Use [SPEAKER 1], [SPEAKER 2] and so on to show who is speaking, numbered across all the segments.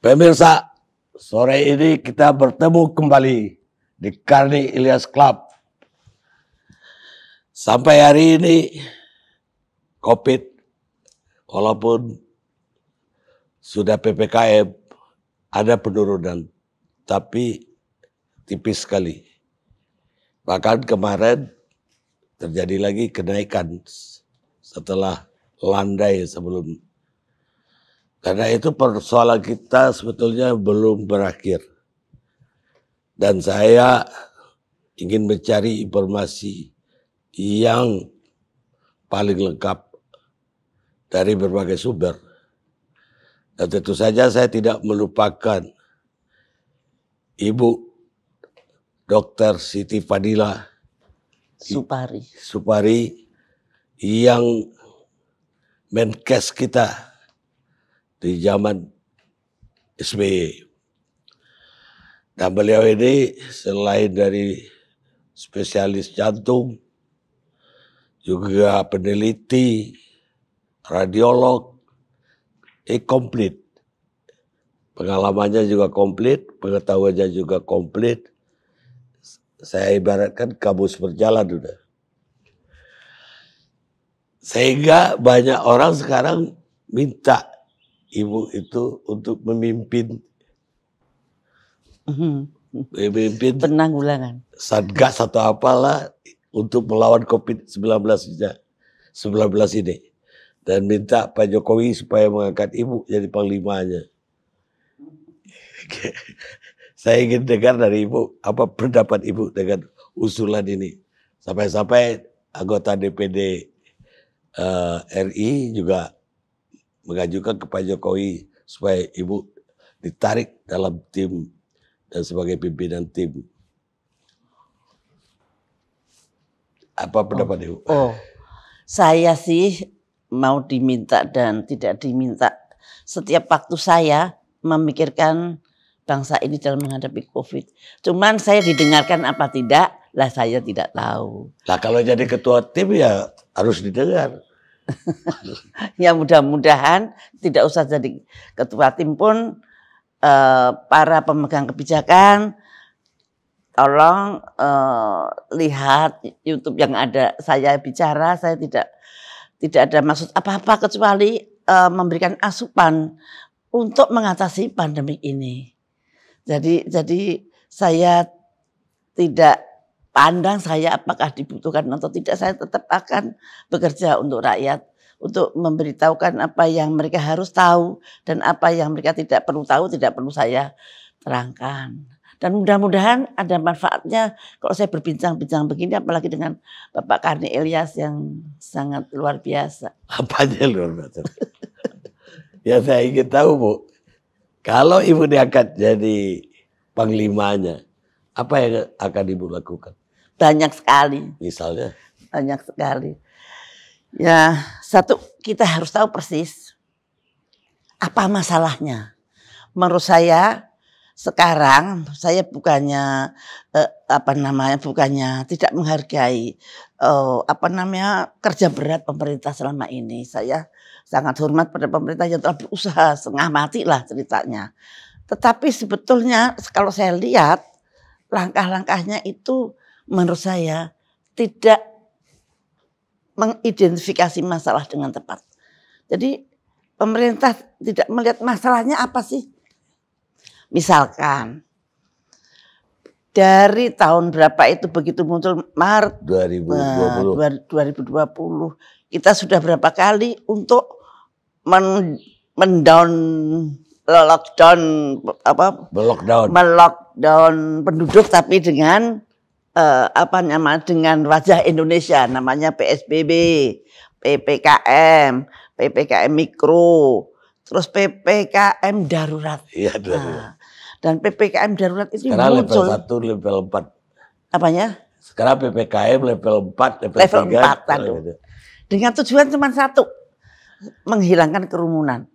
[SPEAKER 1] Pemirsa, sore ini kita bertemu kembali di Karni Ilyas Club. Sampai hari ini COVID, walaupun sudah PPKM, ada penurunan, tapi tipis sekali. Bahkan kemarin terjadi lagi kenaikan setelah landai sebelum. Karena itu persoalan kita sebetulnya belum berakhir. Dan saya ingin mencari informasi yang paling lengkap dari berbagai sumber. Dan tentu saja saya tidak melupakan Ibu Dr. Siti Fadila Supari yang Menkes kita di zaman SBY. Dan beliau ini selain dari spesialis jantung, juga peneliti, radiolog, komplit. Pengalamannya juga komplit, pengetahuannya juga komplit. Saya ibaratkan kamus berjalan udah. Sehingga banyak orang sekarang minta Ibu itu untuk memimpin
[SPEAKER 2] penanggulangan
[SPEAKER 1] Satgas atau apalah untuk melawan COVID-19 ini. Dan minta Pak Jokowi supaya mengangkat Ibu jadi panglimanya. Saya ingin dengar dari Ibu, apa pendapat Ibu dengan usulan ini. Sampai-sampai anggota DPD RI juga mengajukan ke Pak Jokowi supaya Ibu ditarik dalam tim dan sebagai pimpinan tim. Apa pendapat Ibu?
[SPEAKER 2] Saya sih mau diminta dan tidak diminta. Setiap waktu saya memikirkan bangsa ini dalam menghadapi COVID. Cuman saya didengarkan apa tidak, lah saya tidak tahu.
[SPEAKER 1] Lah kalau jadi ketua tim ya harus didengar.
[SPEAKER 2] Ya mudah-mudahan tidak usah jadi ketua tim pun para pemegang kebijakan tolong lihat YouTube yang ada saya bicara. Saya tidak ada maksud apa-apa kecuali memberikan asupan untuk mengatasi pandemi ini. Jadi saya tidak pandang saya apakah dibutuhkan atau tidak, saya tetap akan bekerja untuk rakyat, untuk memberitahukan apa yang mereka harus tahu dan apa yang mereka tidak perlu tahu, tidak perlu saya terangkan. Dan mudah-mudahan ada manfaatnya kalau saya berbincang-bincang begini, apalagi dengan Bapak Karni Ilyas yang sangat luar biasa.
[SPEAKER 1] Apanya luar biasa? Ya saya ingin tahu Bu, kalau Ibu diangkat jadi panglimanya, apa yang akan Ibu lakukan?
[SPEAKER 2] Banyak sekali.
[SPEAKER 1] Misalnya?
[SPEAKER 2] Banyak sekali. Ya, satu, kita harus tahu persis apa masalahnya. Menurut saya sekarang saya bukannya bukannya tidak menghargai kerja berat pemerintah selama ini. Saya sangat hormat pada pemerintah yang telah berusaha setengah mati lah ceritanya. Tetapi sebetulnya kalau saya lihat langkah-langkahnya itu menurut saya tidak mengidentifikasi masalah dengan tepat. Jadi pemerintah tidak melihat masalahnya apa sih. Misalkan dari tahun berapa itu begitu muncul Maret 2020 kita sudah berapa kali untuk melockdown penduduk, tapi dengan dengan wajah Indonesia, namanya PSBB, PPKM mikro, terus PPKM darurat.
[SPEAKER 1] Iya, darurat.
[SPEAKER 2] Dan PPKM darurat itu
[SPEAKER 1] sekarang
[SPEAKER 2] muncul.
[SPEAKER 1] Level 1, level 4.
[SPEAKER 2] Apanya?
[SPEAKER 1] Sekarang PPKM level 4, level
[SPEAKER 2] 4. Dengan tujuan cuma satu, menghilangkan kerumunan.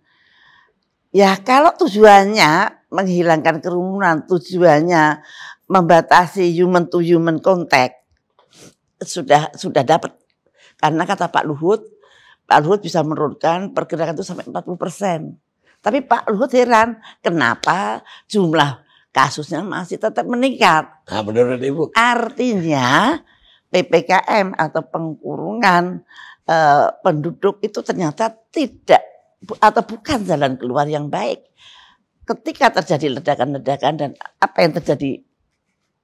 [SPEAKER 2] Ya kalau tujuannya menghilangkan kerumunan, tujuannya membatasi human to human contact, sudah dapat. Karena kata Pak Luhut bisa menurunkan pergerakan itu sampai 40%. Tapi Pak Luhut heran, kenapa jumlah kasusnya masih tetap meningkat.
[SPEAKER 1] Nah, menurut Ibu?
[SPEAKER 2] Artinya PPKM atau pengkurungan penduduk itu ternyata tidak atau bukan jalan keluar yang baik. Ketika terjadi ledakan-ledakan dan apa yang terjadi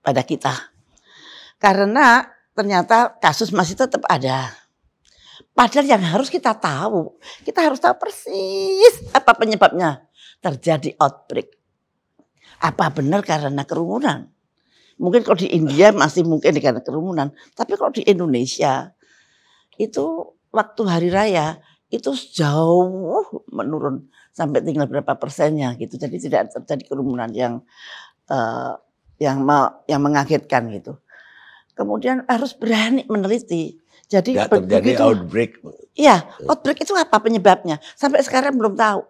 [SPEAKER 2] pada kita. Karena ternyata kasus masih tetap ada. Padahal yang harus kita tahu persis apa penyebabnya terjadi outbreak. Apa benar karena kerumunan? Mungkin kalau di India masih mungkin karena kerumunan. Tapi kalau di Indonesia itu waktu hari raya itu jauh menurun sampai tinggal berapa persennya gitu. Jadi tidak terjadi kerumunan yang mengagetkan gitu. Kemudian harus berani meneliti. Jadi
[SPEAKER 1] nggak terjadi outbreak.
[SPEAKER 2] Iya, outbreak itu apa penyebabnya? Sampai sekarang belum tahu.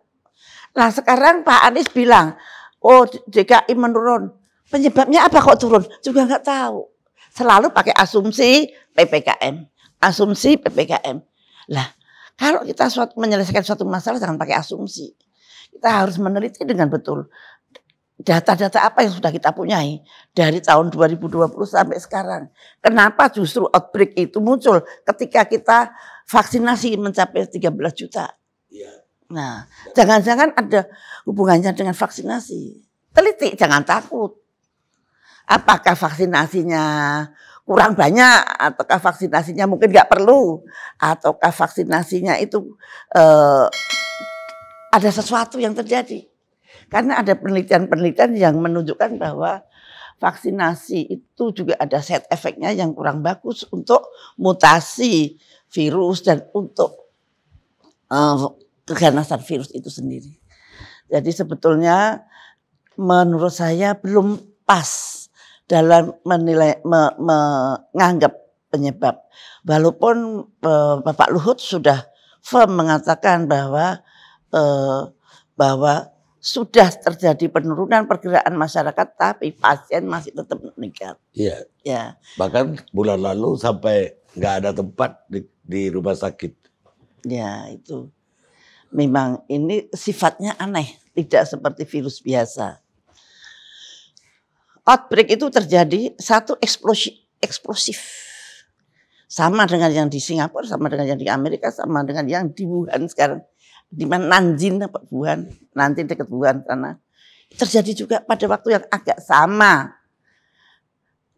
[SPEAKER 2] Nah sekarang Pak Anies bilang, oh DKI menurun. Penyebabnya apa kok turun? Juga nggak tahu. Selalu pakai asumsi PPKM. Asumsi PPKM. Lah, kalau kita menyelesaikan suatu masalah jangan pakai asumsi. Kita harus meneliti dengan betul. Data-data apa yang sudah kita punyai dari tahun 2020 sampai sekarang. Kenapa justru outbreak itu muncul ketika kita vaksinasi mencapai 13 juta. Nah, jangan-jangan ada hubungannya dengan vaksinasi. Teliti, jangan takut. Apakah vaksinasinya kurang banyak, ataukah vaksinasinya mungkin nggak perlu, ataukah vaksinasinya itu ada sesuatu yang terjadi. Karena ada penelitian-penelitian yang menunjukkan bahwa vaksinasi itu juga ada side effect-nya yang kurang bagus untuk mutasi virus dan untuk keganasan virus itu sendiri. Jadi sebetulnya menurut saya belum pas dalam menilai menganggap penyebab. Walaupun Bapak Luhut sudah firm mengatakan bahwa sudah terjadi penurunan pergerakan masyarakat, tapi pasien masih tetap meningkat.
[SPEAKER 1] Iya.
[SPEAKER 2] Ya.
[SPEAKER 1] Bahkan bulan lalu sampai nggak ada tempat di rumah sakit.
[SPEAKER 2] Ya itu. Memang ini sifatnya aneh, tidak seperti virus biasa. Outbreak itu terjadi satu eksplosif. Sama dengan yang di Singapura, sama dengan yang di Amerika, sama dengan yang di Wuhan sekarang. Di mana Nanjing apa Wuhan, nanti dekat Wuhan sana. Terjadi juga pada waktu yang agak sama.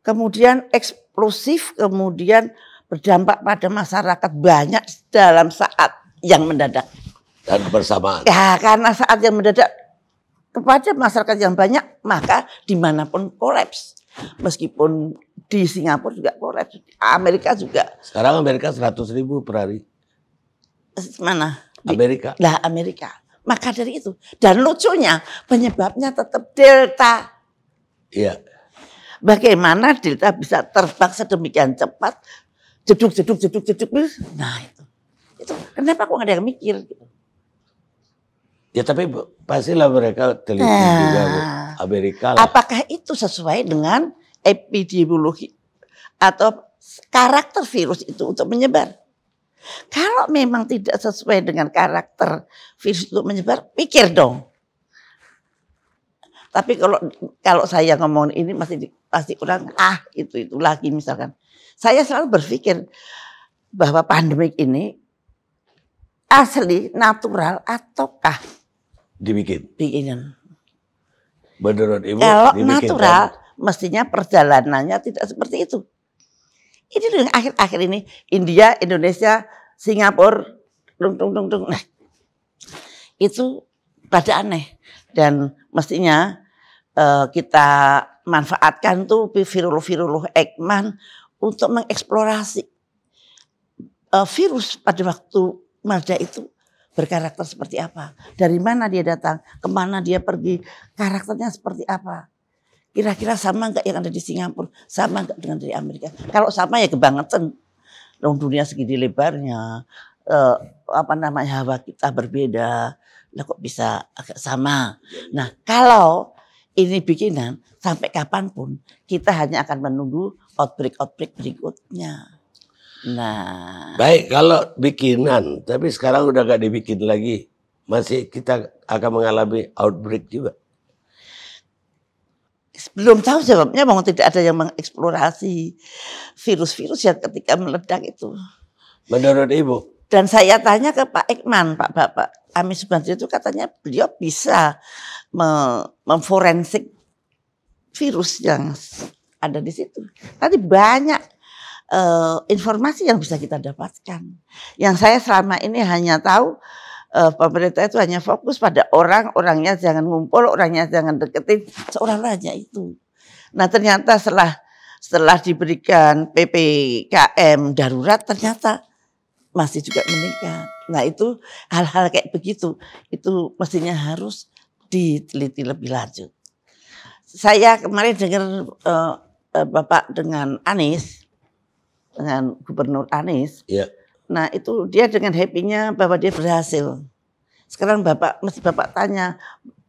[SPEAKER 2] Kemudian eksplosif, kemudian berdampak pada masyarakat banyak dalam saat yang mendadak.
[SPEAKER 1] Dan bersamaan.
[SPEAKER 2] Ya karena saat yang mendadak kepada masyarakat yang banyak, maka dimanapun kolaps. Meskipun di Singapura juga kolaps, Amerika juga.
[SPEAKER 1] Sekarang Amerika 100.000 per hari.
[SPEAKER 2] Mana?
[SPEAKER 1] Amerika.
[SPEAKER 2] Lah Amerika. Maka dari itu. Dan lucunya penyebabnya tetap Delta.
[SPEAKER 1] Iya.
[SPEAKER 2] Bagaimana Delta bisa terbang sedemikian cepat. Jeduk. Nah itu. Kenapa kok nggak ada yang mikir?
[SPEAKER 1] Ya tapi pastilah mereka teliti juga Bu. Amerika lah.
[SPEAKER 2] Apakah itu sesuai dengan epidemiologi atau karakter virus itu untuk menyebar? Kalau memang tidak sesuai dengan karakter virus untuk menyebar, pikir dong. Tapi kalau saya ngomong ini pasti orang itu lagi misalkan. Saya selalu berpikir bahwa pandemik ini asli, natural ataukah bikinan.
[SPEAKER 1] Menurut Ibu
[SPEAKER 2] kalau natural mestinya perjalanannya tidak seperti itu. Ini yang akhir-akhir ini India, Indonesia, Singapura, nah, itu pada aneh dan mestinya kita manfaatkan tuh virolog Ekman untuk mengeksplorasi virus pada waktu Marda itu berkarakter seperti apa, dari mana dia datang, kemana dia pergi, karakternya seperti apa. Kira-kira sama enggak yang ada di Singapura? Sama enggak dengan dari Amerika? Kalau sama ya kebangetan. Dunia segini lebarnya, hawa kita berbeda. Lah kok bisa agak sama? Nah kalau ini bikinan, sampai kapanpun kita hanya akan menunggu outbreak berikutnya. Nah.
[SPEAKER 1] Baik kalau bikinan, tapi sekarang udah gak dibikin lagi. masih kita akan mengalami outbreak juga?
[SPEAKER 2] Belum tahu jawabnya, mau tidak ada yang mengeksplorasi virus-virus yang ketika meledak itu.
[SPEAKER 1] Menurut Ibu?
[SPEAKER 2] Dan saya tanya ke Pak Ekman, Bapak Amin Subandrio itu katanya beliau bisa memforensik virus yang ada di situ. Tadi banyak informasi yang bisa kita dapatkan. Yang saya selama ini hanya tahu pemerintah itu hanya fokus pada orangnya jangan ngumpul, orangnya jangan deketin, seolah-olahnya itu. Nah ternyata setelah diberikan PPKM darurat ternyata masih juga meningkat. Nah itu hal-hal kayak begitu, itu mestinya harus diteliti lebih lanjut. Saya kemarin dengar Bapak dengan Anies, dengan Gubernur Anies.
[SPEAKER 1] Ya.
[SPEAKER 2] Nah itu dia dengan happy-nya bahwa dia berhasil. Sekarang mesti Bapak tanya,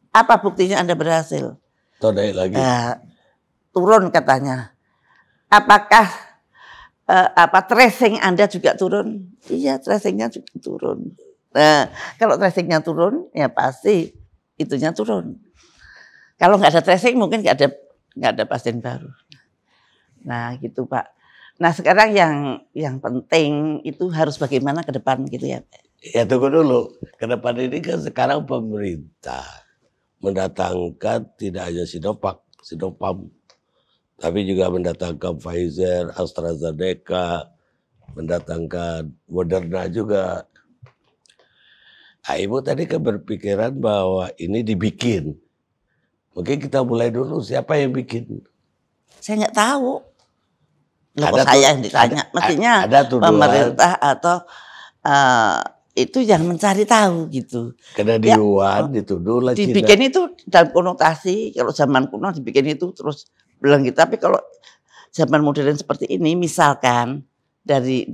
[SPEAKER 2] apa buktinya Anda berhasil?
[SPEAKER 1] Naik lagi.
[SPEAKER 2] Turun katanya. Apakah tracing Anda juga turun? Iya, tracingnya juga turun. Nah kalau tracingnya turun, ya pasti itunya turun. Kalau nggak ada tracing mungkin nggak ada pasien baru. Nah gitu Pak. Nah sekarang yang penting itu harus bagaimana ke depan gitu ya.
[SPEAKER 1] Ya tunggu dulu, ke depan ini kan sekarang pemerintah mendatangkan tidak hanya Sinopharm, tapi juga mendatangkan Pfizer, AstraZeneca, mendatangkan Moderna juga. Nah, Ibu tadi kan berpikiran bahwa ini dibikin. Mungkin kita mulai dulu, siapa yang bikin?
[SPEAKER 2] Saya nggak tahu. Kalau saya yang ditanya, mestinya pemerintah atau itu yang mencari tahu gitu.
[SPEAKER 1] Karena di Wuhan dituduh lah Cina.
[SPEAKER 2] Dibikin itu dalam konotasi, kalau zaman kuno dibikin itu terus bilang gitu. Tapi kalau zaman modern seperti ini, misalkan dari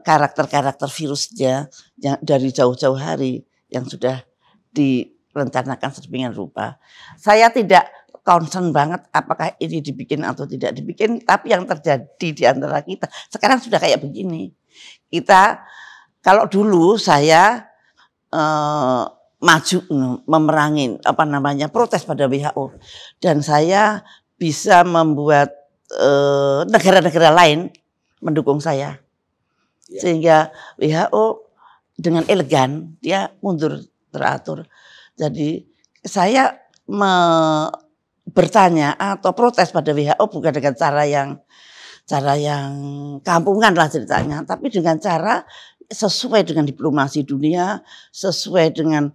[SPEAKER 2] karakter-karakter virusnya yang dari jauh-jauh hari yang sudah direncanakan sedemikian rupa, saya tidak concern banget apakah ini dibikin atau tidak dibikin, tapi yang terjadi di antara kita sekarang sudah kayak begini. Kita kalau dulu saya maju memerangi protes pada WHO dan saya bisa membuat negara-negara lain mendukung saya, sehingga WHO dengan elegan dia mundur teratur. Jadi saya bertanya atau protes pada WHO bukan dengan cara yang kampungan lah ceritanya, tapi dengan cara sesuai dengan diplomasi dunia, sesuai dengan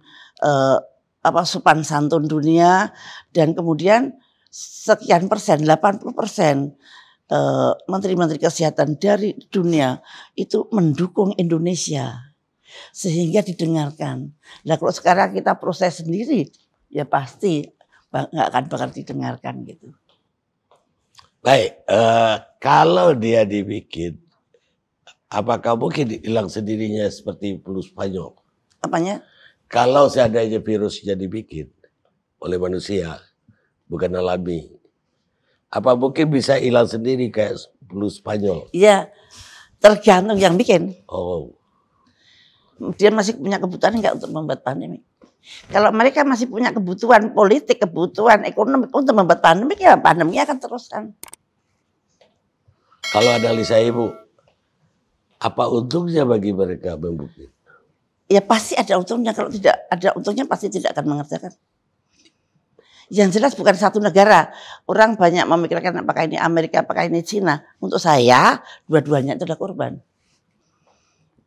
[SPEAKER 2] sopan santun dunia, dan kemudian sekian persen, 80% menteri-menteri kesehatan dari dunia itu mendukung Indonesia sehingga didengarkan. Nah kalau sekarang kita proses sendiri, ya pasti nggak akan bakal didengarkan gitu.
[SPEAKER 1] Baik, kalau dia dibikin, apakah mungkin hilang sendirinya seperti flu Spanyol?
[SPEAKER 2] Apanya?
[SPEAKER 1] Kalau seandainya virusnya dibikin oleh manusia, bukan alami, apa mungkin bisa hilang sendiri kayak flu Spanyol?
[SPEAKER 2] Iya, tergantung yang bikin.
[SPEAKER 1] Oh.
[SPEAKER 2] Dia masih punya kebutuhan enggak untuk membuat pandemi? Kalau mereka masih punya kebutuhan politik, kebutuhan ekonomi untuk membuat pandemi, ya pandemi akan teruskan.
[SPEAKER 1] Kalau analisa Ibu, apa untungnya bagi mereka membuktikan?
[SPEAKER 2] Ya pasti ada untungnya. Kalau tidak ada untungnya pasti tidak akan mengerjakan. Yang jelas bukan satu negara. Orang banyak memikirkan apakah ini Amerika, apakah ini Cina. Untuk saya, dua-duanya itu adalah korban.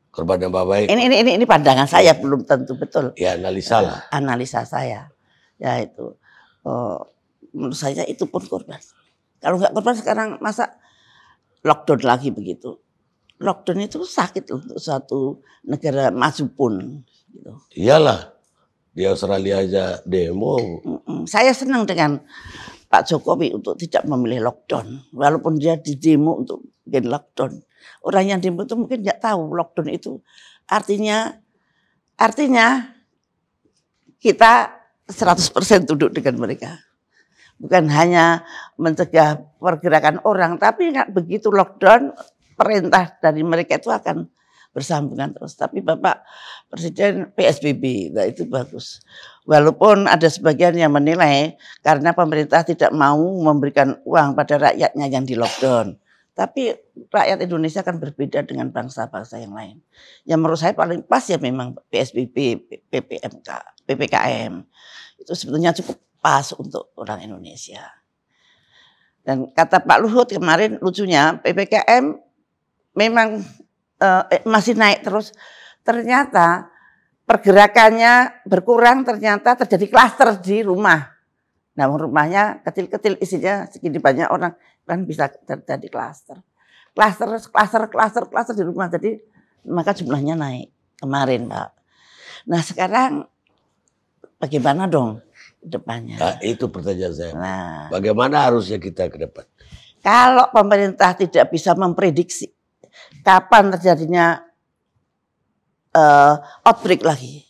[SPEAKER 1] Korban yang baik.
[SPEAKER 2] Ini pandangan saya, belum tentu betul.
[SPEAKER 1] Ya analisa lah.
[SPEAKER 2] Analisa saya, ya itu. Menurut saya itu pun korban. Kalau nggak korban sekarang masa lockdown lagi begitu. Lockdown itu sakit untuk satu negara maju pun. Gitu.
[SPEAKER 1] Iyalah, di Australia aja demo.
[SPEAKER 2] Saya senang dengan Pak Jokowi untuk tidak memilih lockdown, walaupun dia di demo untuk bikin lockdown. Orang yang demo itu mungkin nggak tahu lockdown itu artinya kita 100% duduk dengan mereka. Bukan hanya mencegah pergerakan orang, tapi begitu lockdown, perintah dari mereka itu akan bersambungan terus. Tapi Bapak Presiden PSBB, nah itu bagus. Walaupun ada sebagian yang menilai karena pemerintah tidak mau memberikan uang pada rakyatnya yang di lockdown. Tapi rakyat Indonesia kan berbeda dengan bangsa-bangsa yang lain. Yang menurut saya paling pas ya memang PSBB, PPKM. Itu sebetulnya cukup pas untuk orang Indonesia. Dan kata Pak Luhut kemarin lucunya PPKM memang masih naik terus. Ternyata pergerakannya berkurang, ternyata terjadi klaster di rumah. Nah rumahnya kecil-kecil isinya segini banyak orang kan bisa terjadi klaster. Klaster di rumah. Jadi maka jumlahnya naik kemarin Pak. Nah sekarang bagaimana dong depannya?
[SPEAKER 1] Nah, itu pertanyaan saya.
[SPEAKER 2] Nah,
[SPEAKER 1] Bagaimana harusnya kita ke depan?
[SPEAKER 2] kalau pemerintah tidak bisa memprediksi kapan terjadinya outbreak lagi,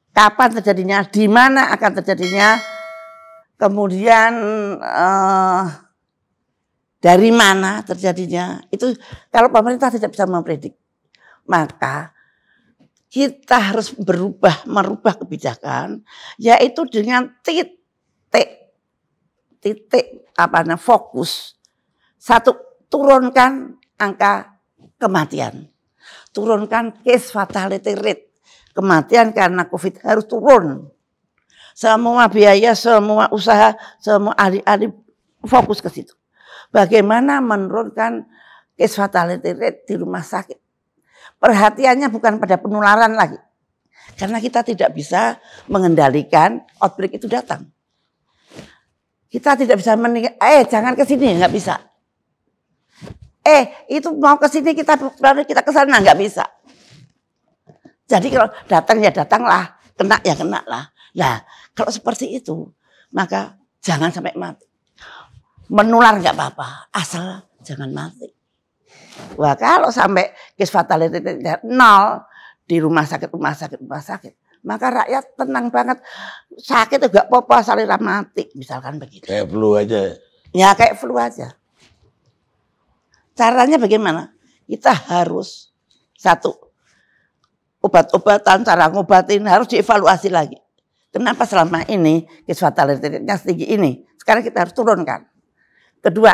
[SPEAKER 2] kapan terjadinya, di mana akan terjadinya, kemudian dari mana terjadinya, itu kalau pemerintah tidak bisa mempredik, maka kita harus merubah kebijakan, yaitu dengan fokus. Satu, turunkan angka kematian. Turunkan case fatality rate. Kematian karena COVID harus turun. Semua biaya, semua usaha, semua ahli-ahli fokus ke situ. Bagaimana menurunkan case fatality rate di rumah sakit. Perhatiannya bukan pada penularan lagi. Karena kita tidak bisa mengendalikan outbreak itu datang. Kita tidak bisa jangan ke sini, nggak bisa. Itu mau ke sini kita ke sana, nggak bisa. Jadi kalau datang ya datanglah, kena ya kena lah. Nah kalau seperti itu maka jangan sampai mati. Menular nggak apa-apa, asal jangan mati. Wah kalau sampai case fatality nol di rumah sakit, maka rakyat tenang banget. Sakit juga apa-apa, asal mati, misalkan begitu.
[SPEAKER 1] Kayak flu aja.
[SPEAKER 2] Ya kayak flu aja. Caranya bagaimana? Kita harus satu, obat-obatan, cara ngobatin harus dievaluasi lagi. Kenapa selama ini case fatality-nya setinggi ini? Sekarang kita harus turunkan. Kedua,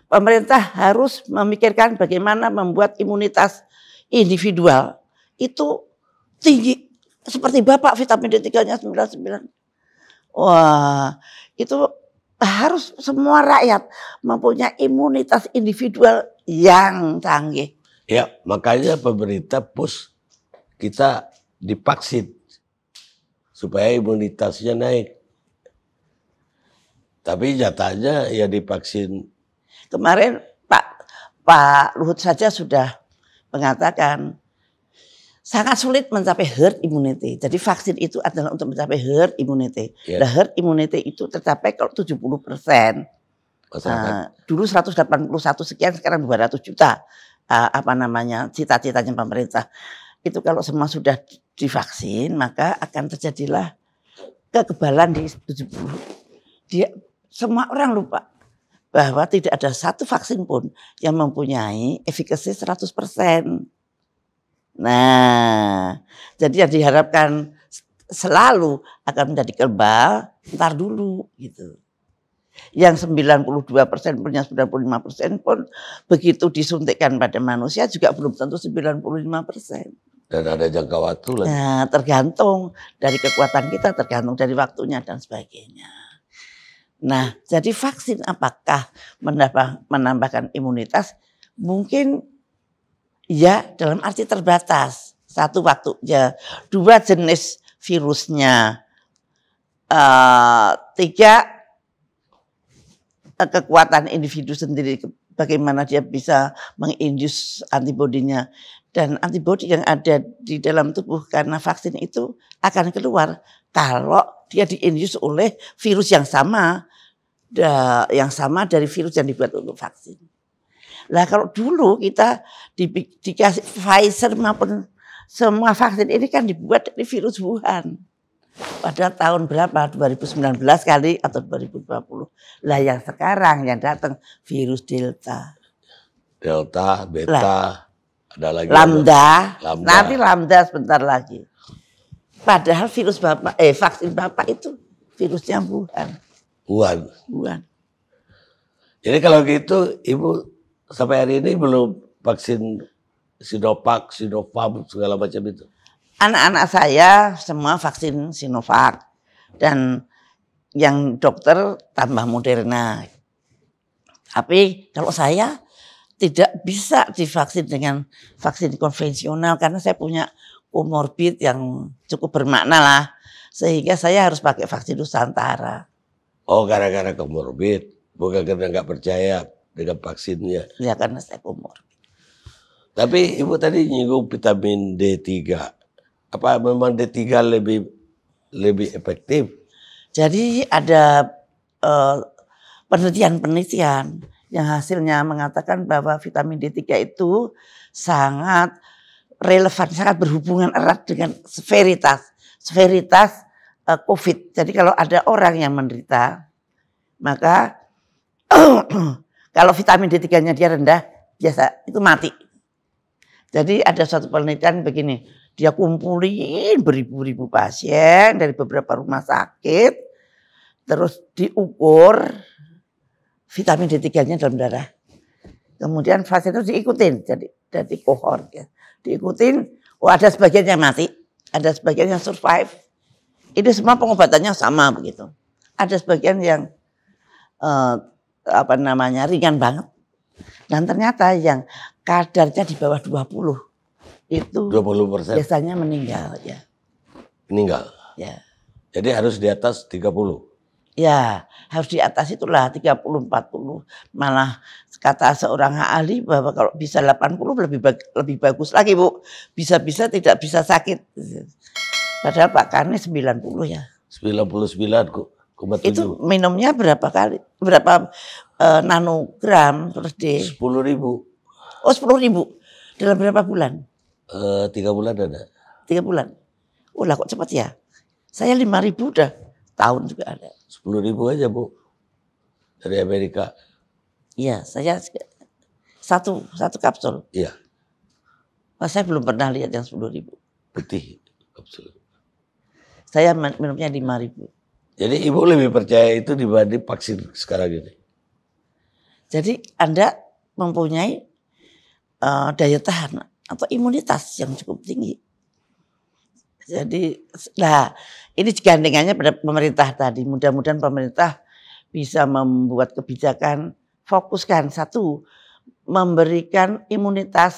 [SPEAKER 2] pemerintah harus memikirkan bagaimana membuat imunitas individual itu tinggi. Seperti Bapak vitamin D3-nya 99. Wah, itu harus semua rakyat mempunyai imunitas individual yang canggih.
[SPEAKER 1] Ya, makanya pemerintah push kita divaksin supaya imunitasnya naik. Tapi nyatanya ya divaksin.
[SPEAKER 2] Kemarin Pak Luhut saja sudah mengatakan sangat sulit mencapai herd immunity. Jadi vaksin itu adalah untuk mencapai herd immunity.
[SPEAKER 1] Ya.
[SPEAKER 2] Nah, herd immunity itu tercapai kalau 70%. Dulu 181 sekian, sekarang 200 juta. Cita-citanya pemerintah. Itu kalau semua sudah divaksin, maka akan terjadilah kekebalan di 70. Semua orang lupa bahwa tidak ada satu vaksin pun yang mempunyai efikasi 100%. Nah, jadi yang diharapkan selalu akan menjadi kebal, ntar dulu gitu. Yang 92% punya 95% pun begitu disuntikkan pada manusia juga belum tentu 95%.
[SPEAKER 1] Dan ada jangka waktu lagi.
[SPEAKER 2] Nah, tergantung dari kekuatan kita, tergantung dari waktunya dan sebagainya. Nah, jadi vaksin apakah menambahkan imunitas? Mungkin ya dalam arti terbatas. Satu waktunya, dua jenis virusnya, tiga kekuatan individu sendiri, bagaimana dia bisa mengindus antibodinya. Dan antibodi yang ada di dalam tubuh karena vaksin itu akan keluar kalau dia diindus oleh virus yang sama dari virus yang dibuat untuk vaksin. Lah kalau dulu kita dikasih Pfizer maupun semua vaksin ini kan dibuat dari virus Wuhan. Pada tahun berapa? 2019 kali atau 2020. Lah yang sekarang yang datang virus Delta.
[SPEAKER 1] Delta, Beta, Ada lagi
[SPEAKER 2] Lambda.
[SPEAKER 1] Lambda.
[SPEAKER 2] Nanti Lambda sebentar lagi. Padahal virus Bapak, vaksin Bapak itu virusnya
[SPEAKER 1] Wuhan.
[SPEAKER 2] Wuhan.
[SPEAKER 1] Jadi kalau gitu Ibu sampai hari ini belum vaksin Sinovac, Sinopharm segala macam itu?
[SPEAKER 2] Anak-anak saya semua vaksin Sinovac dan yang dokter tambah Moderna. Tapi kalau saya tidak bisa divaksin dengan vaksin konvensional karena saya punya komorbid yang cukup bermakna lah. Sehingga saya harus pakai vaksin Nusantara.
[SPEAKER 1] Oh, gara-gara komorbid, bukan karena nggak percaya dengan vaksinnya.
[SPEAKER 2] Ya karena saya komorbid.
[SPEAKER 1] Tapi Ibu tadi nyinggung vitamin D3. Apa memang D3 lebih efektif?
[SPEAKER 2] Jadi ada penelitian-penelitian yang hasilnya mengatakan bahwa vitamin D3 itu sangat relevan, sangat berhubungan erat dengan severitas COVID. Jadi kalau ada orang yang menderita, maka kalau vitamin D3-nya dia rendah, biasa itu mati. Jadi ada suatu penelitian begini, dia kumpulin beribu-ribu pasien dari beberapa rumah sakit, terus diukur vitamin D3-nya dalam darah. Kemudian pasien itu diikutin, jadi dari kohort ya. Diikutin, ada sebagian yang mati, ada sebagian yang survive. Ini semua pengobatannya sama begitu. Ada sebagian yang ringan banget. Dan ternyata yang kadarnya di bawah 20 itu
[SPEAKER 1] 20%
[SPEAKER 2] biasanya meninggal ya.
[SPEAKER 1] Meninggal.
[SPEAKER 2] Ya.
[SPEAKER 1] Jadi harus di atas 30.
[SPEAKER 2] Ya, harus di atas itulah 30 40. Malah kata seorang ahli bahwa kalau bisa 80 lebih bagus lagi, Bu. Bisa-bisa tidak bisa sakit. Padahal Pak Karni 90 ya.
[SPEAKER 1] 99,7.
[SPEAKER 2] Itu minumnya berapa kali? Berapa nanogram per day?
[SPEAKER 1] 10.000.
[SPEAKER 2] Oh, 10.000. Dalam berapa bulan?
[SPEAKER 1] 3 bulan ada.
[SPEAKER 2] 3 bulan. Oh lah kok cepat ya. Saya 5.000 udah tahun juga ada.
[SPEAKER 1] 10.000 aja, Bu. Dari Amerika.
[SPEAKER 2] Iya, saya satu kapsul.
[SPEAKER 1] Iya.
[SPEAKER 2] Mas, saya belum pernah lihat yang 10.000.
[SPEAKER 1] Putih kapsul.
[SPEAKER 2] Saya minumnya 5.000.
[SPEAKER 1] Jadi Ibu lebih percaya itu dibanding vaksin sekarang ini?
[SPEAKER 2] Jadi Anda mempunyai daya tahan atau imunitas yang cukup tinggi. Jadi, nah ini gandengannya pada pemerintah tadi. Mudah-mudahan pemerintah bisa membuat kebijakan, fokuskan satu, memberikan imunitas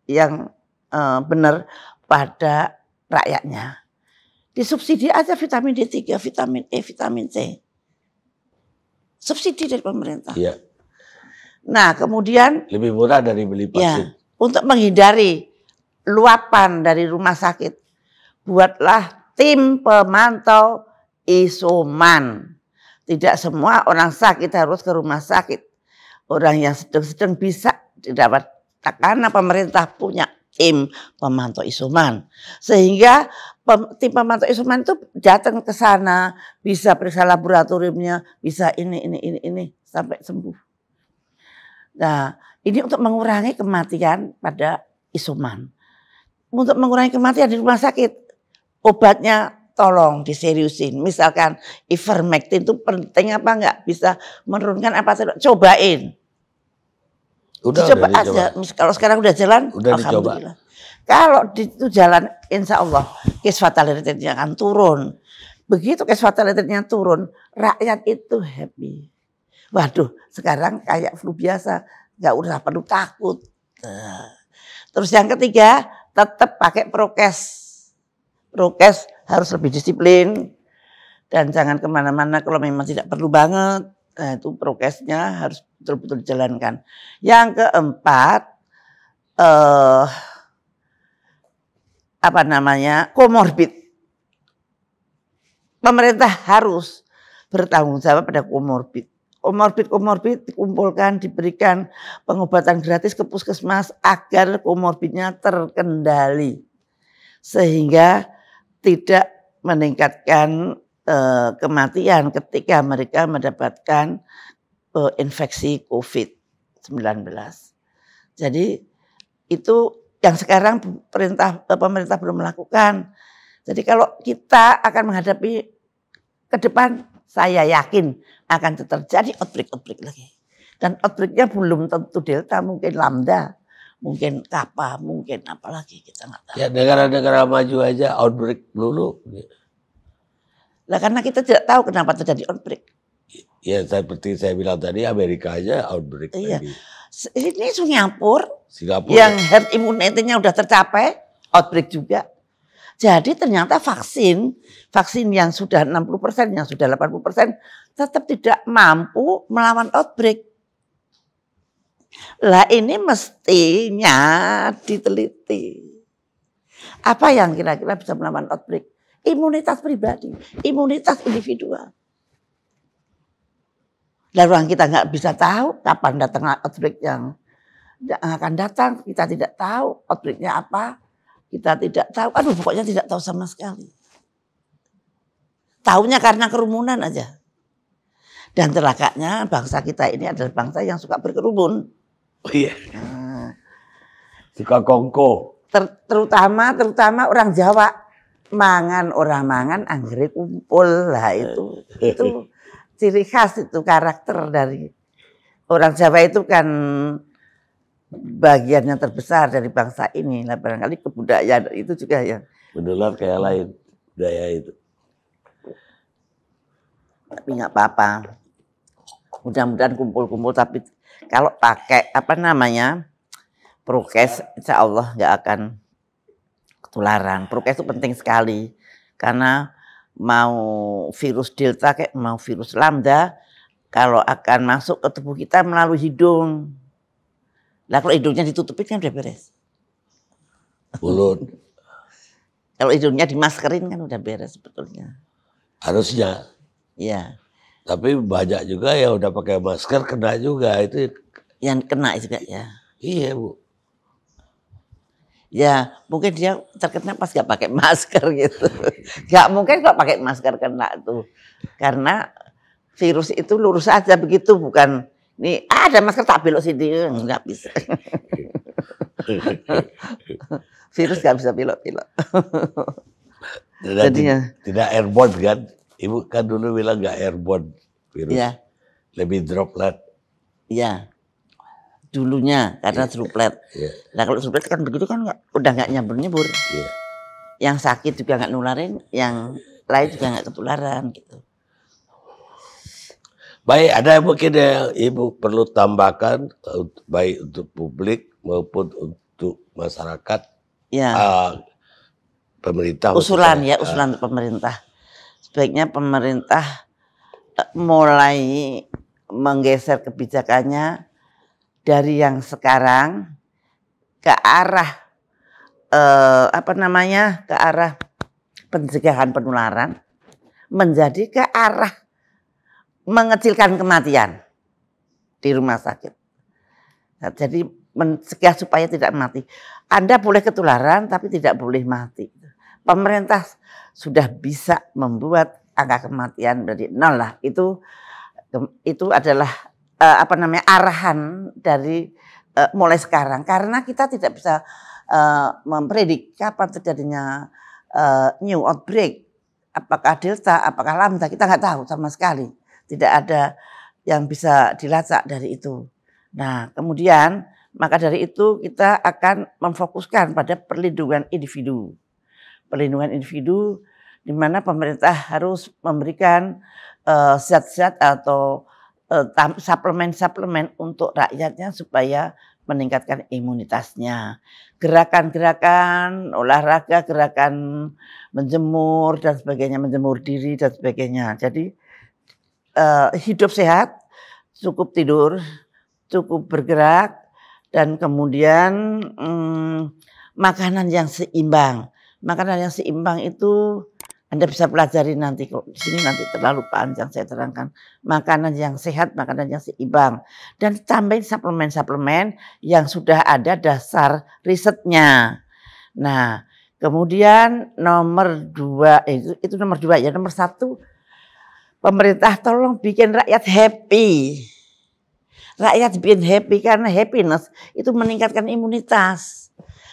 [SPEAKER 2] yang benar pada rakyatnya. Disubsidi aja vitamin D3, vitamin E, vitamin C. Subsidi dari pemerintah.
[SPEAKER 1] Iya.
[SPEAKER 2] Nah kemudian
[SPEAKER 1] lebih murah dari beli vaksin.
[SPEAKER 2] Ya, untuk menghindari luapan dari rumah sakit, buatlah tim pemantau isoman. Tidak semua orang sakit harus ke rumah sakit. Orang yang sedang bisa didapat karena pemerintah punya tim pemantau isoman. Sehingga tim pemantau isoman itu datang ke sana, bisa periksa laboratoriumnya, bisa ini sampai sembuh. Nah, ini untuk mengurangi kematian pada isoman. Untuk mengurangi kematian di rumah sakit, obatnya tolong diseriusin. Misalkan ivermectin itu penting apa enggak? Bisa menurunkan apa tidak? Cobain. Coba aja. Kalau sekarang udah jalan,
[SPEAKER 1] udah
[SPEAKER 2] alhamdulillah. Kalau itu jalan, insya Allah case fatality-nya akan turun. Begitu case fatality-nya turun, rakyat itu happy. Waduh, sekarang kayak flu biasa, nggak usah perlu takut. Terus yang ketiga, tetap pakai prokes. Prokes harus lebih disiplin dan jangan kemana-mana kalau memang tidak perlu banget. Nah, itu prokesnya harus betul-betul dijalankan. Yang keempat, komorbid. Pemerintah harus bertanggung jawab pada komorbid. Komorbid dikumpulkan, diberikan pengobatan gratis ke puskesmas agar komorbidnya terkendali. Sehingga tidak meningkatkan kematian ketika mereka mendapatkan infeksi COVID-19. Jadi Itu yang sekarang pemerintah belum melakukan. Jadi kalau kita akan menghadapi ke depan, saya yakin akan terjadi outbreak lagi. Dan outbreaknya belum tentu Delta, mungkin Lambda, mungkin Kappa, mungkin apa lagi, kita nggak tahu.
[SPEAKER 1] Ya negara-negara maju aja outbreak dulu.
[SPEAKER 2] Lah karena kita tidak tahu kenapa terjadi outbreak.
[SPEAKER 1] Ya seperti saya bilang tadi, Amerika aja outbreak
[SPEAKER 2] Iya.
[SPEAKER 1] lagi.
[SPEAKER 2] Ini Singapura
[SPEAKER 1] Singapura
[SPEAKER 2] yang herd immunity-nya udah tercapai, outbreak juga. Jadi ternyata vaksin yang sudah 60%, yang sudah 80% tetap tidak mampu melawan outbreak. Lah ini mestinya diteliti. Apa yang kira-kira bisa melawan outbreak? Imunitas pribadi, imunitas individual. Lalu orang kita nggak bisa tahu kapan datang outbreak yang akan datang. Kita tidak tahu outbreaknya apa. Kita tidak tahu. Aduh, pokoknya tidak tahu sama sekali. Taunya karena kerumunan aja. Dan celakanya bangsa kita ini adalah bangsa yang suka berkerumun.
[SPEAKER 1] Oh iya. Suka kongko.
[SPEAKER 2] Terutama orang Jawa. Orang mangan anggere kumpul lah itu ciri khas, itu karakter dari orang Jawa itu kan bagian yang terbesar dari bangsa ini. Lah barangkali kebudayaan itu juga yang
[SPEAKER 1] menular kayak lain budaya itu.
[SPEAKER 2] Tapi nggak apa-apa. Mudah-mudahan kumpul-kumpul, tapi kalau pakai prokes, insya Allah nggak akan ketularan. Prokes itu penting sekali karena mau virus Delta kayak mau virus Lambda, kalau akan masuk ke tubuh kita melalui hidung. Lah kalau hidungnya ditutupin kan udah beres.
[SPEAKER 1] Mulut.
[SPEAKER 2] Kalau hidungnya dimaskerin kan udah beres sebetulnya.
[SPEAKER 1] Harusnya.
[SPEAKER 2] Iya.
[SPEAKER 1] Tapi banyak juga yang udah pakai masker kena juga itu.
[SPEAKER 2] Yang kena juga ya.
[SPEAKER 1] Iya Bu.
[SPEAKER 2] Ya mungkin dia terkena pas gak pakai masker gitu. Gak mungkin kok pakai masker kena tuh. Karena virus itu lurus aja begitu, bukan nih ada masker tak belok sini, nggak bisa. Virus gak bisa belok-belok.
[SPEAKER 1] Jadinya tidak airborne kan? Ibu kan dulu bilang gak airborne virus.
[SPEAKER 2] Ya.
[SPEAKER 1] Lebih droplet.
[SPEAKER 2] Iya. Dulunya karena droplet.
[SPEAKER 1] Yeah.
[SPEAKER 2] Nah kalau droplet kan begitu kan udah nggak nyambur-nyambur.
[SPEAKER 1] Yeah.
[SPEAKER 2] Yang sakit juga nggak nularin, yang lain juga nggak ketularan gitu.
[SPEAKER 1] Baik, ada mungkin yang Ibu perlu tambahkan baik untuk publik maupun untuk masyarakat.
[SPEAKER 2] Ya.
[SPEAKER 1] Pemerintah.
[SPEAKER 2] Usulan pemerintah. Sebaiknya pemerintah mulai menggeser kebijakannya dari yang sekarang ke arah ke arah pencegahan penularan menjadi ke arah mengecilkan kematian di rumah sakit. Nah, jadi mencegah supaya tidak mati. Anda boleh ketularan tapi tidak boleh mati. Pemerintah sudah bisa membuat angka kematian dari nol lah. Itu adalah arahan dari mulai sekarang, karena kita tidak bisa mempredik kapan terjadinya new outbreak, apakah Delta, apakah Lambda, kita nggak tahu sama sekali, tidak ada yang bisa dilacak dari itu. Nah kemudian maka dari itu kita akan memfokuskan pada perlindungan individu di mana pemerintah harus memberikan zat-zat atau suplemen untuk rakyatnya supaya meningkatkan imunitasnya. Gerakan-gerakan olahraga, gerakan menjemur dan sebagainya, menjemur diri dan sebagainya. Jadi hidup sehat, cukup tidur, cukup bergerak, dan kemudian makanan yang seimbang. Makanan yang seimbang itu Anda bisa pelajari nanti, kalau di sini nanti terlalu panjang saya terangkan. Makanan yang sehat, makanan yang seimbang. Dan tambahin suplemen-suplemen yang sudah ada dasar risetnya. Nah, kemudian nomor 2, itu nomor 2 ya. Nomor 1, pemerintah tolong bikin rakyat happy. Rakyat bikin happy karena happiness itu meningkatkan imunitas.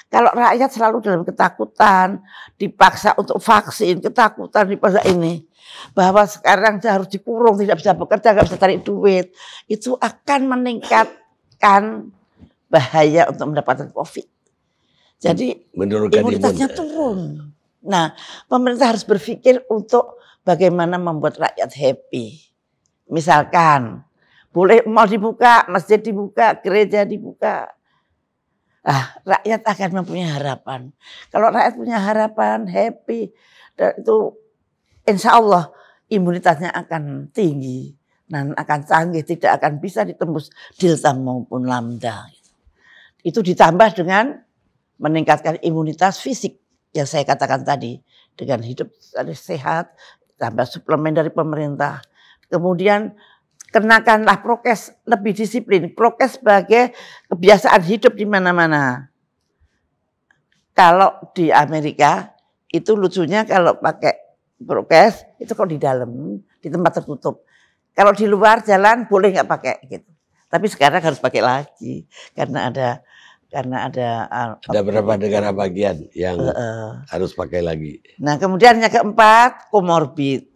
[SPEAKER 2] Kalau rakyat selalu dalam ketakutan, dipaksa untuk vaksin, ketakutan, dipaksa ini. Bahwa sekarang harus dikurung, tidak bisa bekerja, nggak bisa cari duit. Itu akan meningkatkan bahaya untuk mendapatkan COVID. Jadi imunitasnya turun. Nah, pemerintah harus berpikir untuk bagaimana membuat rakyat happy. Misalkan, boleh mal dibuka, masjid dibuka, gereja dibuka. Rakyat akan mempunyai harapan. Kalau rakyat punya harapan, happy, dan itu insya Allah imunitasnya akan tinggi dan akan canggih, tidak akan bisa ditembus delta maupun lambda. Itu ditambah dengan meningkatkan imunitas fisik yang saya katakan tadi, dengan hidup sehat, tambah suplemen dari pemerintah. Kemudian kenakanlah prokes, lebih disiplin. Prokes sebagai kebiasaan hidup di mana-mana. Kalau di Amerika itu lucunya kalau pakai prokes itu kalau di dalam, di tempat tertutup. Kalau di luar jalan boleh nggak pakai gitu. Tapi sekarang harus pakai lagi karena ada
[SPEAKER 1] beberapa negara bagian yang harus pakai lagi.
[SPEAKER 2] Nah, kemudian yang keempat, komorbid.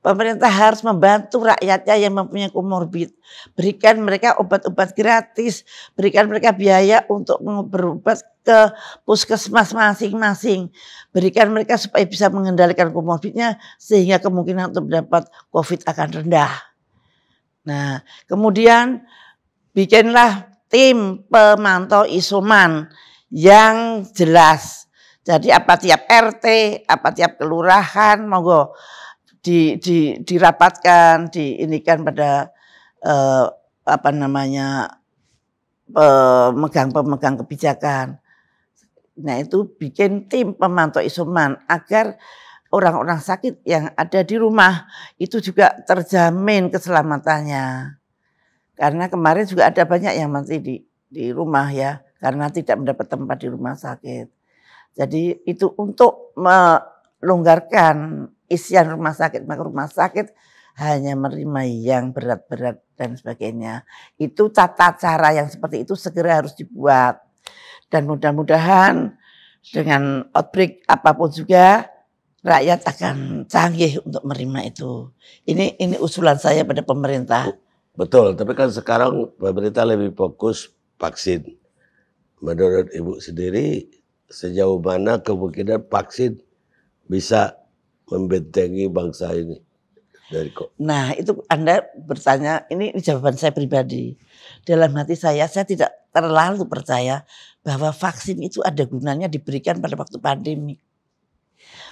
[SPEAKER 2] Pemerintah harus membantu rakyatnya yang mempunyai komorbid. Berikan mereka obat-obat gratis, berikan mereka biaya untuk berobat ke puskesmas masing-masing. Berikan mereka supaya bisa mengendalikan komorbidnya sehingga kemungkinan untuk mendapat COVID akan rendah. Nah, kemudian bikinlah tim pemantau isoman yang jelas. Jadi apa tiap RT, apa tiap kelurahan, monggo dirapatkan, diinikan pada pemegang kebijakan. Nah itu bikin tim pemantau isoman agar orang-orang sakit yang ada di rumah itu juga terjamin keselamatannya. Karena kemarin juga ada banyak yang mati di rumah ya, karena tidak mendapat tempat di rumah sakit. Jadi itu untuk melonggarkan isian rumah sakit, maka rumah sakit hanya menerima yang berat-berat dan sebagainya. Itu tata cara yang seperti itu segera harus dibuat. Dan mudah-mudahan dengan outbreak apapun juga rakyat akan canggih untuk menerima itu. Ini usulan saya pada pemerintah.
[SPEAKER 1] Betul, tapi kan sekarang pemerintah lebih fokus vaksin. Menurut Ibu sendiri, sejauh mana kemungkinan vaksin bisa membentengi bangsa ini?
[SPEAKER 2] Nah itu Anda bertanya, ini jawaban saya pribadi. Dalam hati saya tidak terlalu percaya bahwa vaksin itu ada gunanya diberikan pada waktu pandemi.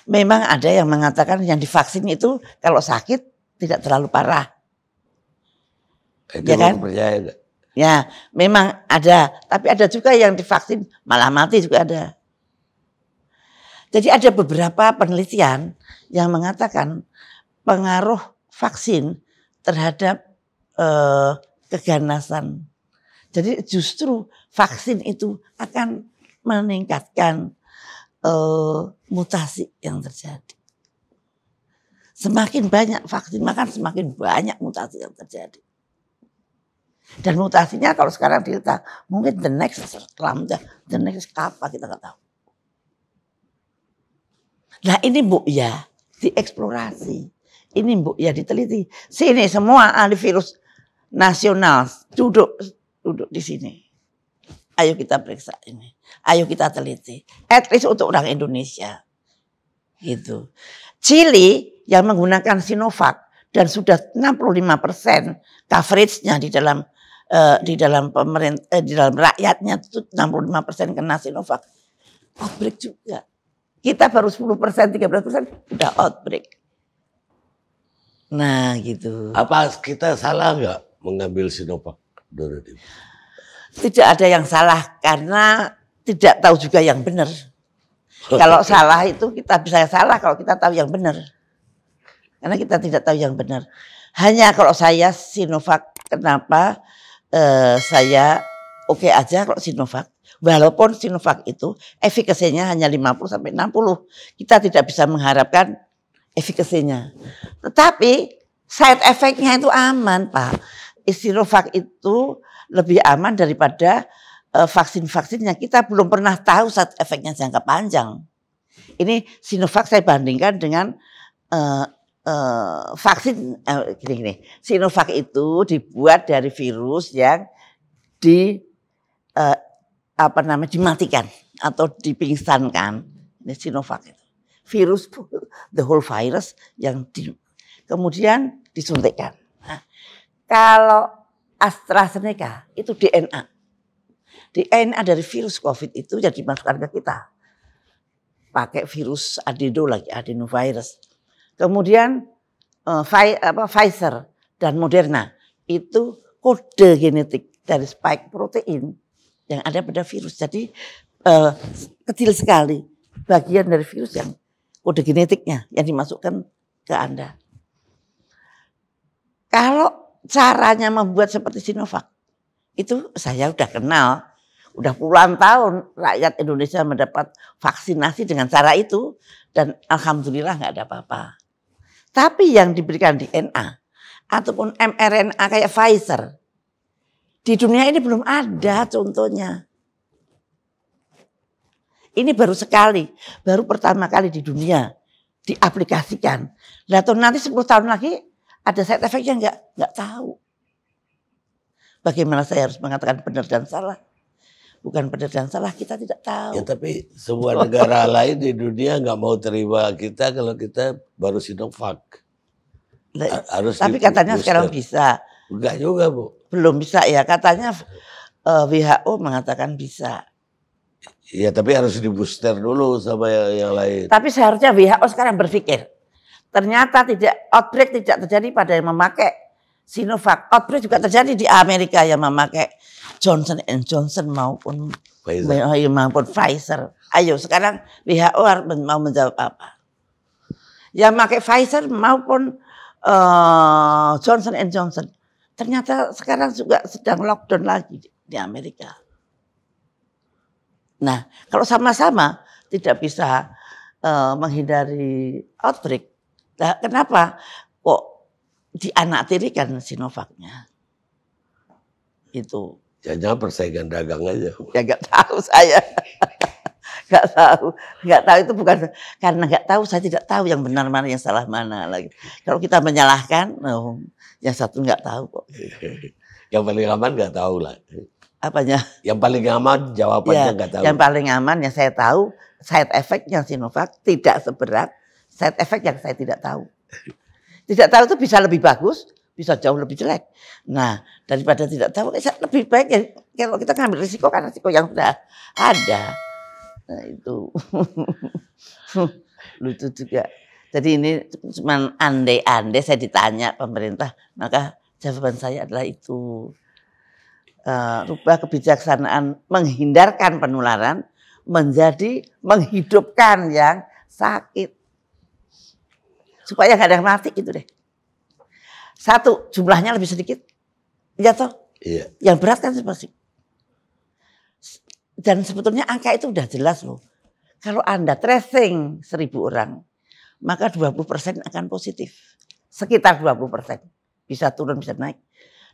[SPEAKER 2] Memang ada yang mengatakan yang divaksin itu kalau sakit tidak terlalu parah.
[SPEAKER 1] Itu
[SPEAKER 2] ya kan?
[SPEAKER 1] Percaya enggak?
[SPEAKER 2] Ya memang ada, tapi ada juga yang divaksin malah mati juga ada. Jadi ada beberapa penelitian yang mengatakan pengaruh vaksin terhadap keganasan. Jadi justru vaksin itu akan meningkatkan mutasi yang terjadi. Semakin banyak vaksin, maka semakin banyak mutasi yang terjadi. Dan mutasinya kalau sekarang Delta, mungkin the next Lambda, the next apa kita nggak tahu. Nah ini Bu ya dieksplorasi, ini Bu ya diteliti. Sini semua ahli virus nasional duduk di sini. Ayo kita periksa ini, ayo kita teliti. At least untuk orang Indonesia, gitu. Chili yang menggunakan Sinovac dan sudah 65% coveragenya di dalam pemerintah, di dalam rakyatnya itu 65% kena Sinovac. Outbreak juga. Kita baru 10%, 13% udah outbreak. Nah gitu.
[SPEAKER 1] Apa kita salah nggak mengambil Sinovac?
[SPEAKER 2] Tidak ada yang salah karena tidak tahu juga yang benar. Kalau salah itu kita bisa salah kalau kita tahu yang benar. Karena kita tidak tahu yang benar. Hanya kalau saya Sinovac, kenapa saya oke aja kalau Sinovac. Walaupun Sinovac itu efikasinya hanya 50-60. Kita tidak bisa mengharapkan efikasinya. Tetapi side effect-nya itu aman Pak. Sinovac itu lebih aman daripada vaksin-vaksin yang kita belum pernah tahu side efeknya jangka panjang. Ini Sinovac saya bandingkan dengan vaksin gini. Sinovac itu dibuat dari virus yang dimatikan atau dipingsankan. Ini Sinovac itu. Virus the whole virus yang kemudian disuntikkan. Nah, kalau AstraZeneca itu DNA. DNA dari virus COVID itu jadi dimasukkan ke kita. Pakai virus adenovirus. Kemudian Pfizer dan Moderna itu kode genetik dari spike protein yang ada pada virus. Jadi kecil sekali bagian dari virus yang kode genetiknya yang dimasukkan ke Anda. Kalau caranya membuat seperti Sinovac, itu saya udah kenal. Udah puluhan tahun rakyat Indonesia mendapat vaksinasi dengan cara itu. Dan alhamdulillah nggak ada apa-apa. Tapi yang diberikan DNA ataupun mRNA kayak Pfizer. Di dunia ini belum ada contohnya. Ini baru sekali. Baru pertama kali di dunia diaplikasikan. Lah nanti 10 tahun lagi ada side effect-nya nggak tahu. Bagaimana saya harus mengatakan benar dan salah? Bukan benar dan salah, kita tidak tahu.
[SPEAKER 1] Ya tapi semua negara lain di dunia nggak mau terima kita kalau kita baru Sinovac. Harus
[SPEAKER 2] tapi katanya sekarang bisa.
[SPEAKER 1] Enggak juga, Bu.
[SPEAKER 2] Belum bisa ya, katanya WHO mengatakan bisa.
[SPEAKER 1] Iya, tapi harus di booster dulu sama yang lain.
[SPEAKER 2] Tapi seharusnya WHO sekarang berpikir, ternyata outbreak tidak terjadi pada yang memakai Sinovac. Outbreak juga terjadi di Amerika yang memakai Johnson & Johnson maupun Pfizer. Ayo sekarang WHO mau menjawab apa? Yang pakai Pfizer maupun Johnson & Johnson. Ternyata sekarang juga sedang lockdown lagi di Amerika. Nah, kalau sama-sama tidak bisa menghindari outbreak. Nah, kenapa kok dianaktirikan Sinovacnya? Itu.
[SPEAKER 1] Jangan persaingan dagang aja.
[SPEAKER 2] Ya nggak tahu saya. Nggak tahu itu bukan karena nggak tahu, saya tidak tahu yang benar mana yang salah mana lagi. Kalau kita menyalahkan, yang satu nggak tahu kok.
[SPEAKER 1] Yang paling aman nggak tahu lah.
[SPEAKER 2] Apanya?
[SPEAKER 1] Yang paling aman jawabannya nggak tahu.
[SPEAKER 2] Yang paling aman yang saya tahu side effect yang Sinovac tidak seberat side effect yang saya tidak tahu. Tidak tahu itu bisa lebih bagus, bisa jauh lebih jelek. Nah, daripada tidak tahu, lebih baik ya kalau kita ngambil risiko karena risiko yang sudah ada. Nah, itu lucu juga. Jadi ini cuma andai-andai saya ditanya pemerintah, maka jawaban saya adalah itu. Rubah kebijaksanaan menghindarkan penularan menjadi menghidupkan yang sakit. Supaya nggak ada yang mati gitu deh. Satu, jumlahnya lebih sedikit. Ya toh?
[SPEAKER 1] Iya.
[SPEAKER 2] Yang berat kan seperti. Dan sebetulnya angka itu udah jelas loh. Kalau Anda tracing 1000 orang, maka 20% akan positif. Sekitar 20%. Bisa turun, bisa naik.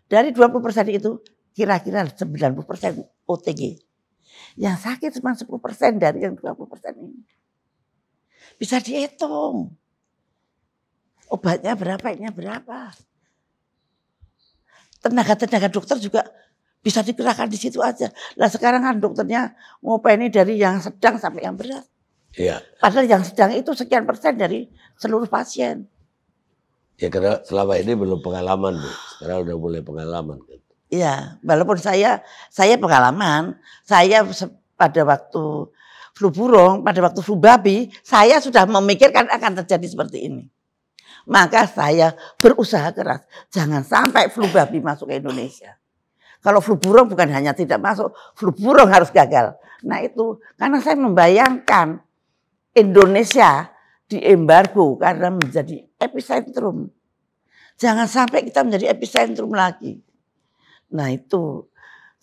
[SPEAKER 2] Dari 20% itu kira-kira 90% OTG. Yang sakit cuma 10% dari yang 20% ini. Bisa dihitung. Obatnya berapa, ini berapa. Tenaga-tenaga dokter juga bisa dikerahkan di situ aja. Lah sekarang kan dokternya ngopeni dari yang sedang sampai yang berat.
[SPEAKER 1] Iya.
[SPEAKER 2] Padahal yang sedang itu sekian persen dari seluruh pasien.
[SPEAKER 1] Ya karena selama ini belum pengalaman, Bu. Sekarang udah mulai pengalaman.
[SPEAKER 2] Iya, walaupun saya pengalaman, saya pada waktu flu burung, pada waktu flu babi, saya sudah memikirkan akan terjadi seperti ini. Maka saya berusaha keras, jangan sampai flu babi masuk ke Indonesia. Kalau flu burung bukan hanya tidak masuk, flu burung harus gagal. Nah itu, karena saya membayangkan Indonesia diembargo karena menjadi epicentrum. Jangan sampai kita menjadi epicentrum lagi. Nah itu,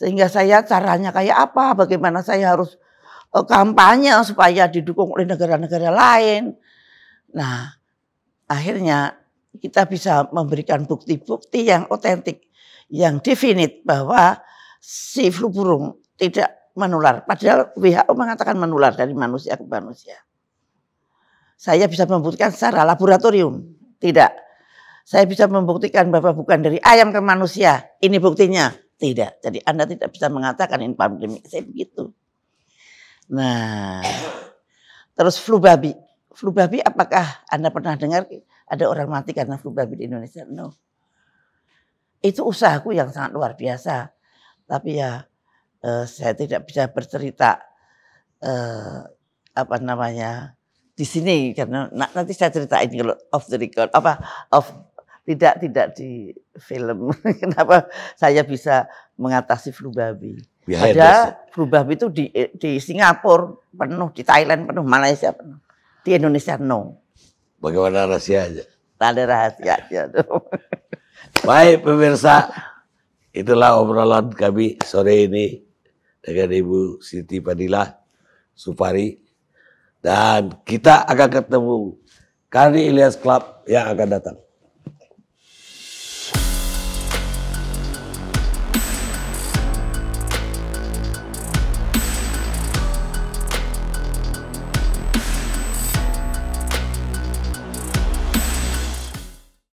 [SPEAKER 2] sehingga saya caranya kayak apa, bagaimana saya harus kampanye supaya didukung oleh negara-negara lain. Nah akhirnya kita bisa memberikan bukti-bukti yang otentik, yang definit bahwa si flu burung tidak menular. Padahal WHO mengatakan menular dari manusia ke manusia. Saya bisa membuktikan secara laboratorium. Tidak. Saya bisa membuktikan bahwa bukan dari ayam ke manusia. Ini buktinya. Tidak. Jadi Anda tidak bisa mengatakan ini pandemi. Saya begitu. Nah, terus flu babi. Flu babi apakah Anda pernah dengar ada orang mati karena flu babi di Indonesia? No. Itu usahaku yang sangat luar biasa. Tapi ya saya tidak bisa bercerita di sini karena nanti saya ceritain kalau off the record tidak di film. Kenapa saya bisa mengatasi flu babi? Ada flu babi itu di Singapura penuh, di Thailand penuh, Malaysia penuh, di Indonesia no.
[SPEAKER 1] Bagaimana rahasianya?
[SPEAKER 2] Tak ada rahasianya.
[SPEAKER 1] Baik pemirsa, itulah obrolan kami sore ini dengan Ibu Siti Fadilah Supari. Dan kita akan ketemu Karni Ilyas Club yang akan datang.